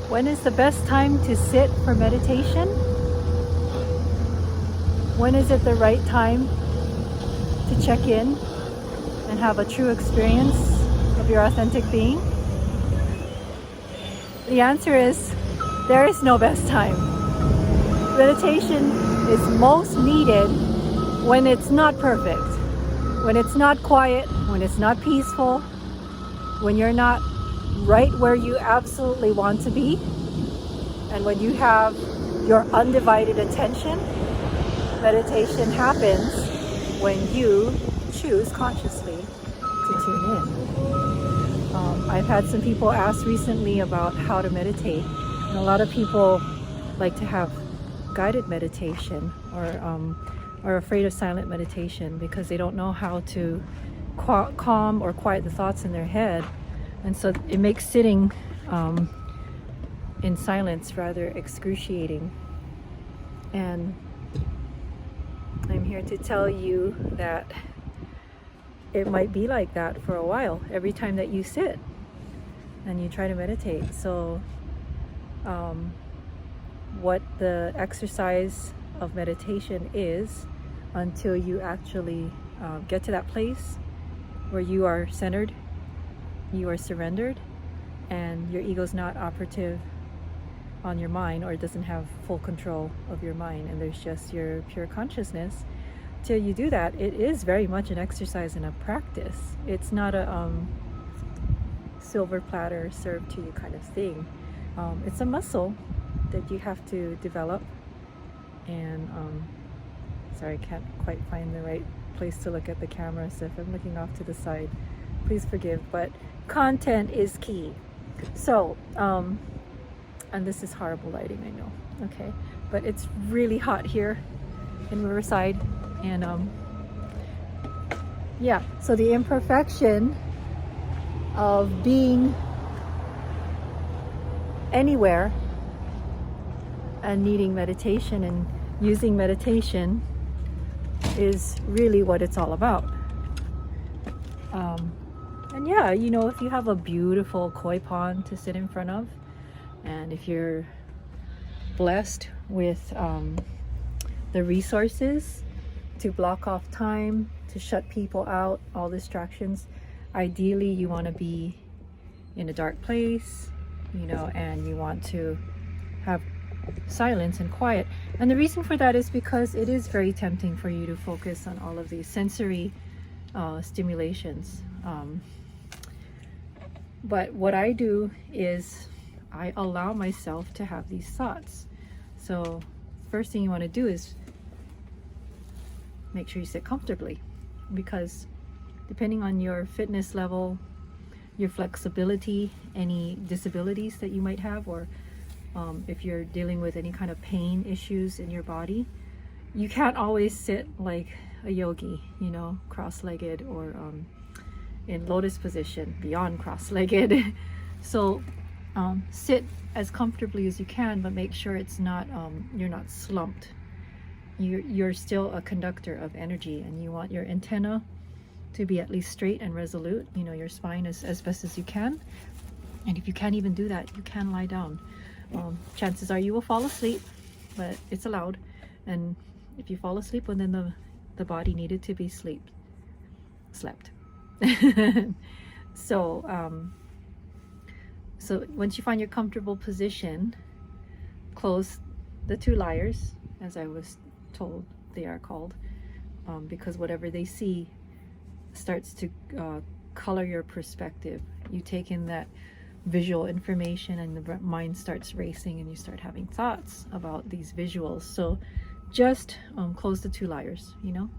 When is the best time to sit for meditation? When is it the right time to check in and have a true experience of your authentic being? The answer is there is no best time. Meditation is most needed when it's not perfect, when it's not quiet, when it's not peaceful, when you're not right where you absolutely want to be, and when you have your undivided attention. Meditation happens when you choose consciously to tune in. I've had some people ask recently about how to meditate, and a lot of people like to have guided meditation or are afraid of silent meditation because they don't know how to calm or quiet the thoughts in their head. And so it makes sitting in silence rather excruciating. And I'm here to tell you that it might be like that for a while, every time that you sit and you try to meditate. So what the exercise of meditation is, until you actually get to that place where you are centered, you are surrendered, and your ego's not operative on your mind, or it doesn't have full control of your mind, and there's just your pure consciousness. Till you do that, it is very much an exercise and a practice. It's not a silver platter served to you kind of thing. It's a muscle that you have to develop. And sorry, I can't quite find the right place to look at the camera, so if I'm looking off to the side, please forgive, but content is key. So and this is horrible lighting, I know, okay, but it's really hot here in Riverside. And yeah, so the imperfection of being anywhere and needing meditation and using meditation is really what it's all about. And yeah, you know, if you have a beautiful koi pond to sit in front of, and if you're blessed with the resources to block off time, to shut people out, all distractions, ideally you want to be in a dark place, you know, and you want to have silence and quiet. And the reason for that is because it is very tempting for you to focus on all of these sensory stimulations. But what I do is I allow myself to have these thoughts. So first thing you want to do is make sure you sit comfortably, because depending on your fitness level, your flexibility, any disabilities that you might have, or if you're dealing with any kind of pain issues in your body, you can't always sit like a yogi, you know, cross-legged, or in lotus position, beyond cross-legged. So sit as comfortably as you can, but make sure it's not you're not slumped. You're still a conductor of energy, and you want your antenna to be at least straight and resolute, you know, your spine as best as you can. And if you can't even do that, you can lie down. Chances are you will fall asleep, but it's allowed. And if you fall asleep, well, then the body needed to be slept. So so once you find your comfortable position, close the two liars, as I was told they are called, because whatever they see starts to color your perspective. You take in that visual information, and the mind starts racing, and you start having thoughts about these visuals. So just close the two liars, you know.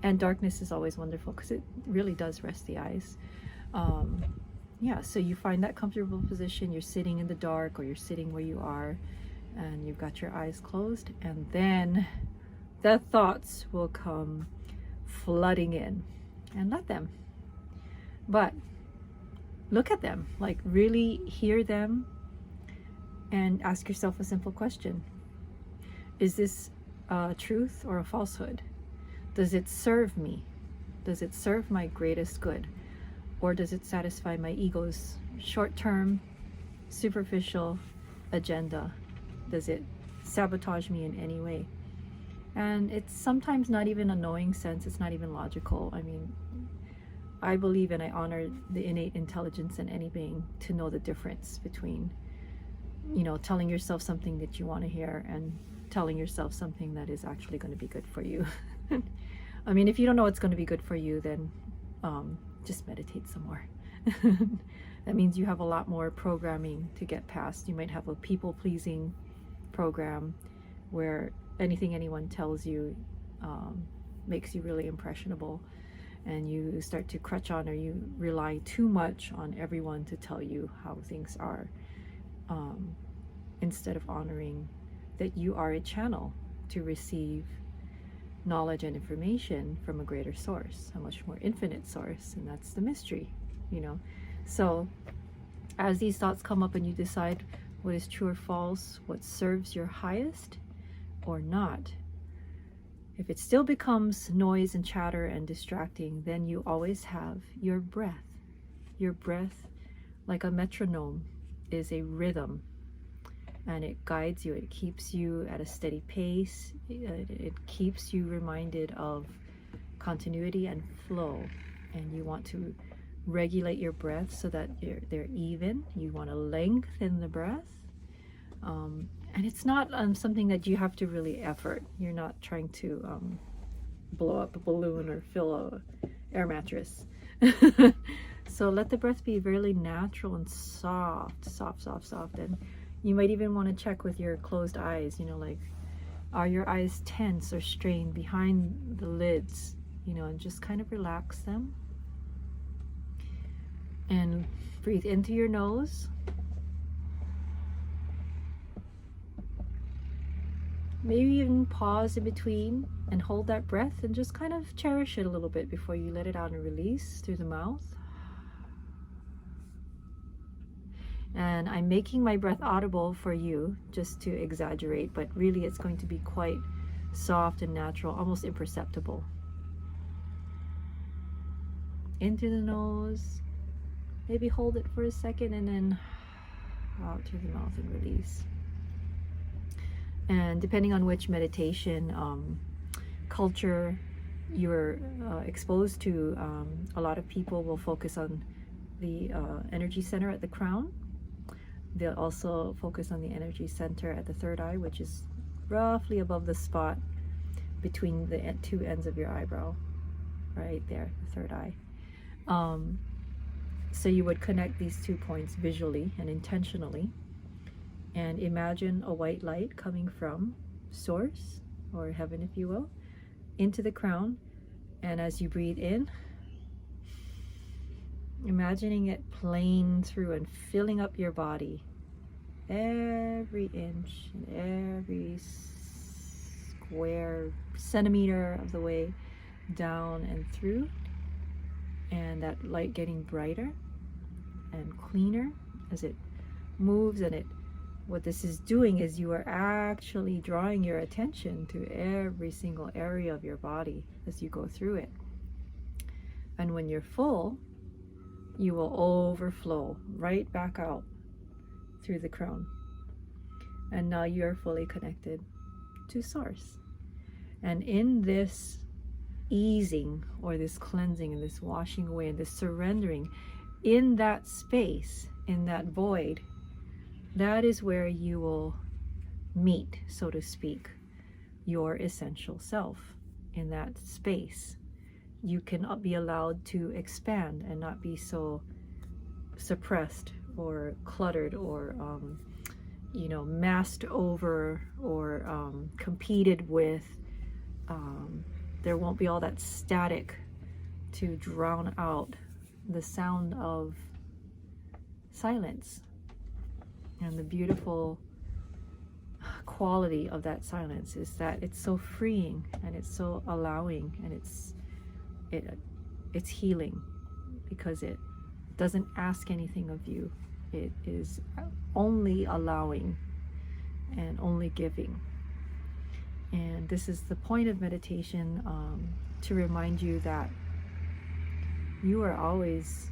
And darkness is always wonderful because it really does rest the eyes. Yeah, so you find that comfortable position, you're sitting in the dark, or you're sitting where you are, and you've got your eyes closed, and then the thoughts will come flooding in, and let them. But look at them, like really hear them, and ask yourself a simple question. Is this a truth or a falsehood? Does it serve me? Does it serve my greatest good? Or does it satisfy my ego's short-term, superficial, agenda? Does it sabotage me in any way? And it's sometimes not even a knowing sense. It's not even logical. I mean, I believe and I honor the innate intelligence in any being to know the difference between, you know, telling yourself something that you want to hear and telling yourself something that is actually going to be good for you. I mean, if you don't know what's going to be good for you, then just meditate some more. That means you have a lot more programming to get past. You might have a people-pleasing program where anything anyone tells you makes you really impressionable, and you start to crutch on, or you rely too much on everyone to tell you how things are, instead of honoring that you are a channel to receive knowledge and information from a greater source, a much more infinite source, and that's the mystery, you know. So as these thoughts come up and you decide what is true or false, what serves your highest or not, if it still becomes noise and chatter and distracting, then you always have your breath. Your breath, like a metronome, is a rhythm, and it guides you. It keeps you at a steady pace. It keeps you reminded of continuity and flow, and you want to regulate your breath so that they're even. You want to lengthen the breath, and it's not something that you have to really effort. You're not trying to blow up a balloon or fill a air mattress. So let the breath be really natural and soft, and you might even want to check with your closed eyes, you know, like, are your eyes tense or strained behind the lids, you know, and just kind of relax them. And breathe into your nose. Maybe even pause in between and hold that breath and just kind of cherish it a little bit before you let it out and release through the mouth. And I'm making my breath audible for you just to exaggerate, but really it's going to be quite soft and natural, almost imperceptible. Into the nose. Maybe hold it for a second and then out through the mouth and release. And depending on which meditation culture you're exposed to, a lot of people will focus on the energy center at the crown. They'll also focus on the energy center at the third eye, which is roughly above the spot between the two ends of your eyebrow, right there, the third eye. So you would connect these 2 points visually and intentionally, and imagine a white light coming from source, or heaven if you will, into the crown. And as you breathe in, imagining it playing through and filling up your body, every inch and every square centimeter of the way down and through, and that light getting brighter and cleaner as it moves. And what this is doing is you are actually drawing your attention to every single area of your body as you go through it. And when you're full, you will overflow right back out through the crown. And now you are fully connected to source. And in this easing, or this cleansing, and this washing away, and this surrendering, in that space, in that void, that is where you will meet, so to speak, your essential self. In that space, you can be allowed to expand and not be so suppressed or cluttered or masked over or competed with. There won't be all that static to drown out the sound of silence and the beautiful quality of that silence is that it's so freeing and it's so allowing, and it's healing because it doesn't ask anything of you. It is only allowing and only giving. And this is the point of meditation, to remind you that you are always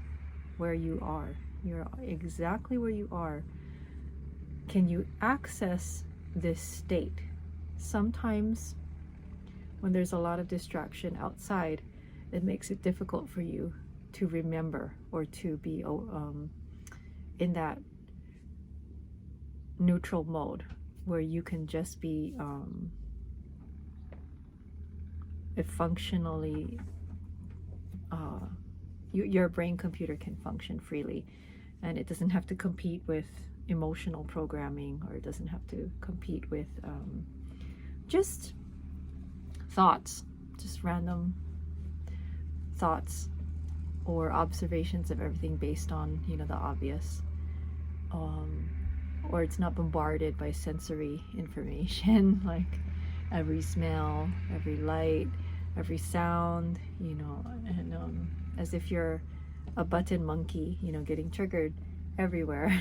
where you are. You're exactly where you are can you access this state? Sometimes when there's a lot of distraction outside, it makes it difficult for you to remember or to be in that neutral mode where you can just be functionally, your brain computer can function freely, and it doesn't have to compete with emotional programming, or it doesn't have to compete with just thoughts, just random thoughts or observations of everything based on, you know, the obvious, or it's not bombarded by sensory information like every smell, every light, every sound, you know, and as if you're a button monkey, you know, getting triggered everywhere.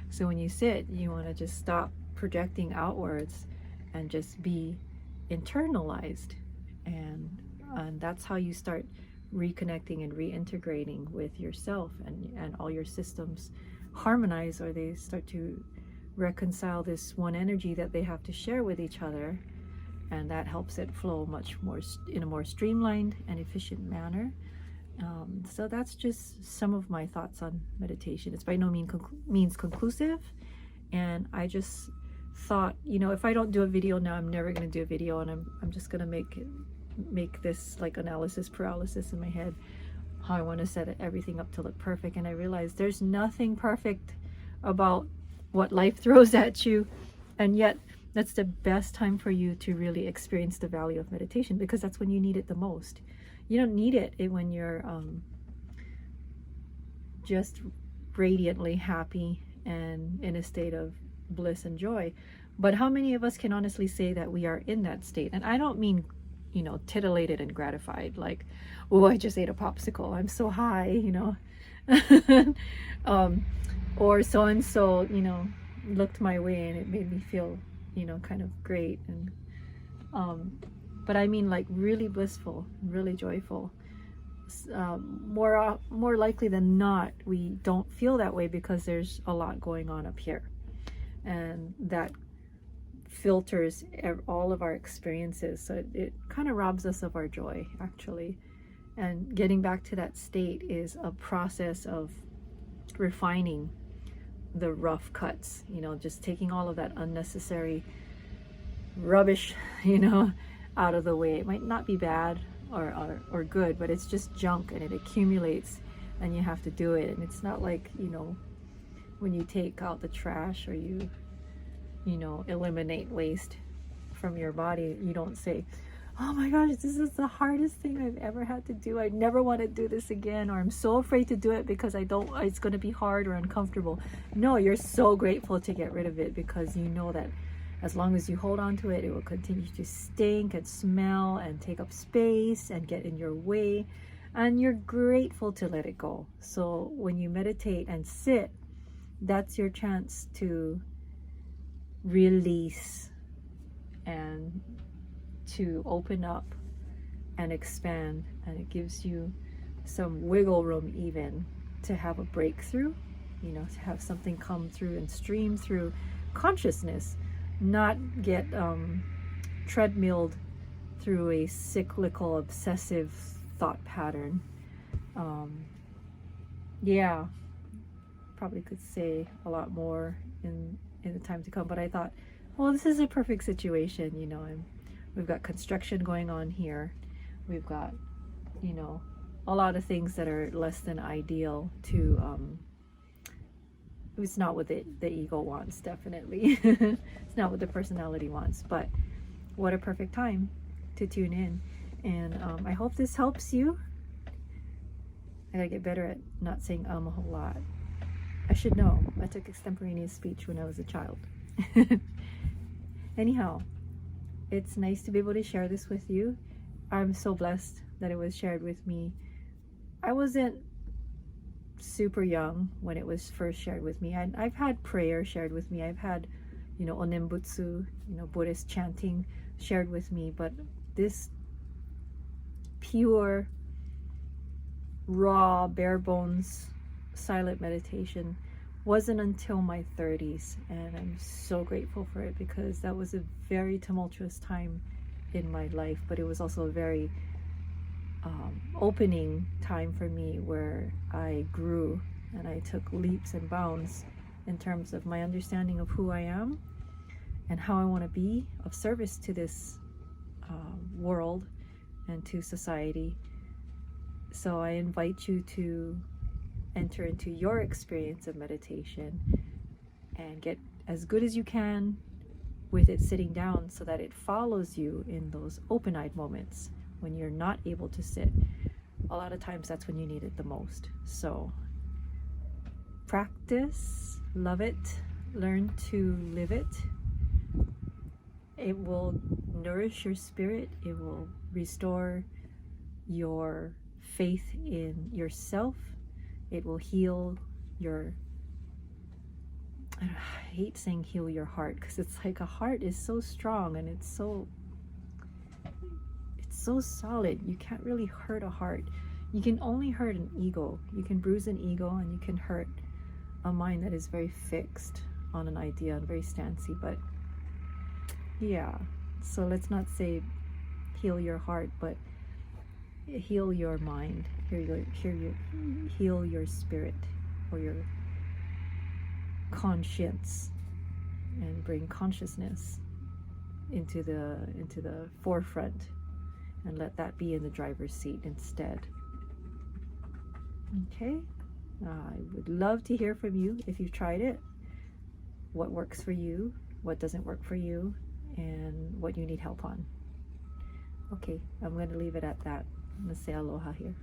So when you sit, you want to just stop projecting outwards and just be internalized, and that's how you start reconnecting and reintegrating with yourself, and all your systems harmonize, or they start to reconcile this one energy that they have to share with each other, and that helps it flow much more in a more streamlined and efficient manner. So that's just some of my thoughts on meditation. It's by no means conclusive, and I just thought, you know, if I don't do a video now, I'm never going to do a video, and I'm just going to make this like analysis paralysis in my head, how I want to set everything up to look perfect. And I realized there's nothing perfect about what life throws at you, and yet that's the best time for you to really experience the value of meditation, because that's when you need it the most. You don't need it when you're just radiantly happy and in a state of bliss and joy. But how many of us can honestly say that we are in that state? And I don't mean, you know, titillated and gratified, like, oh, I just ate a popsicle, I'm so high, you know. Or so and so, you know, looked my way and it made me feel, you know, kind of great. And but I mean like really blissful, really joyful. More likely than not, we don't feel that way because there's a lot going on up here, and that filters all of our experiences. So it kind of robs us of our joy, actually. And getting back to that state is a process of refining the rough cuts, you know, just taking all of that unnecessary rubbish, you know, out of the way. It might not be bad or good, but it's just junk, and it accumulates, and you have to do it. And it's not like, you know, when you take out the trash, or you know, eliminate waste from your body, you don't say, oh my gosh, this is the hardest thing I've ever had to do, I never want to do this again, or I'm so afraid to do it because it's going to be hard or uncomfortable. No, you're so grateful to get rid of it, because you know that as long as you hold on to it, it will continue to stink and smell and take up space and get in your way, and you're grateful to let it go. So when you meditate and sit, that's your chance to release and to open up and expand, and it gives you some wiggle room even to have a breakthrough, you know, to have something come through and stream through consciousness, not get treadmilled through a cyclical obsessive thought pattern. Yeah, probably could say a lot more in the time to come, but I thought, well, this is a perfect situation, you know. We've got construction going on here, we've got, you know, a lot of things that are less than ideal to it's not what the ego wants, definitely. It's not what the personality wants, but what a perfect time to tune in. And I hope this helps you. I gotta get better at not saying a whole lot. I should know. I took extemporaneous speech when I was a child. Anyhow, it's nice to be able to share this with you. I'm so blessed that it was shared with me. I wasn't super young when it was first shared with me. I've had prayer shared with me. I've had, you know, onembutsu, you know, Buddhist chanting shared with me, but this pure, raw, bare bones, silent meditation wasn't until my 30s, and I'm so grateful for it, because that was a very tumultuous time in my life, but it was also a very opening time for me, where I grew and I took leaps and bounds in terms of my understanding of who I am and how I want to be of service to this world and to society. So I invite you to enter into your experience of meditation and get as good as you can with it sitting down, so that it follows you in those open-eyed moments when you're not able to sit. A lot of times that's when you need it the most. So practice, love it, learn to live it. It will nourish your spirit. It will restore your faith in yourself. It will heal your, I hate saying heal your heart, because it's like a heart is so strong and it's so solid. You can't really hurt a heart. You can only hurt an ego. You can bruise an ego, and you can hurt a mind that is very fixed on an idea and very stancy. But yeah, so let's not say heal your heart, but heal your mind, heal your spirit or your conscience, and bring consciousness into the forefront, and let that be in the driver's seat instead. Okay, I would love to hear from you if you've tried it, what works for you, what doesn't work for you, and what you need help on. Okay, I'm going to leave it at that. I'm going to say aloha here.